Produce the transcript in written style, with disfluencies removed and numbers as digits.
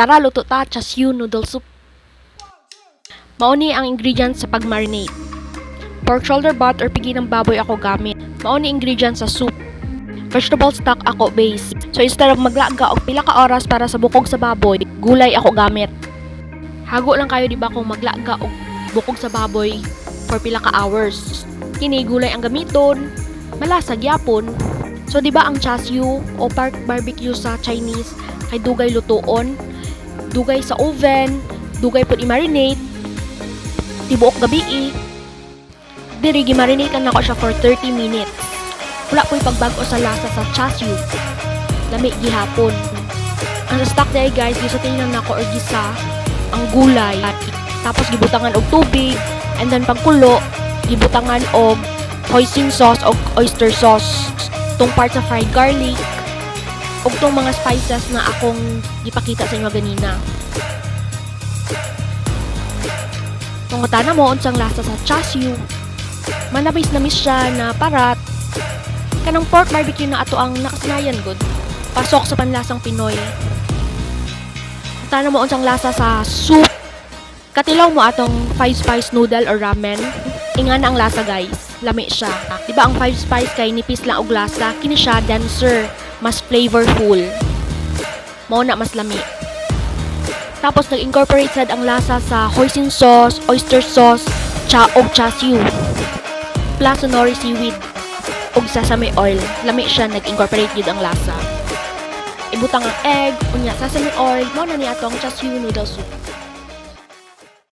Tara, luto ta, chasyu noodle soup. Mauni ang ingredients sa pag-marinate. Pork shoulder butt or pigi ng baboy ako gamit. Mauni ingredients sa soup. Vegetable stock ako base. So instead of maglaga og pila ka oras para sa bukog sa baboy, gulay ako gamit. Hago lang kayo diba kung maglaga og bukog sa baboy for pila ka hours. Kini gulay ang gamiton, malasag yapon. So diba ang chasyu o pork barbecue sa Chinese kay dugay lutoon, dugay sa oven, dugay pud i-marinate, tibuok gabi. Diri gi-marinate na ako siya for 30 minutes. Wala po'y pagbago sa lasa sa chasyu. Lami gihapon. Ang stock day guys, gisatingnan na ako or gisa ang gulay. Tapos gibutangan og tubig, and then pagkulo, gibutangan og hoisin sauce o oyster sauce. Tong part sa fried garlic, ug tong mga spices na akong gipakita sa inyo ganina. Tungutana mo unsang lasa sa chasyu. Manamis-namis siya na parat. Kanang pork barbecue na ato ang nakasanayan gud. Pasok sa panlasang Pinoy. Tana mo unsang lasa sa soup. Katilaw mo atong 5-spice noodle or ramen. Ingana ang lasa guys. Lami siya. Diba ang 5-spice kay nipis lang og lasa, kini siya denser, mas flavorful. Mao na mas lami. Tapos nag-incorporate sad ang lasa sa hoisin sauce, oyster sauce, og chasyu. Plus nori seaweed og sesame oil. Lami siya, nag-incorporate gid ang lasa. Ibutang ang egg, unya sesame oil, mao na ni atong chasyu noodle soup.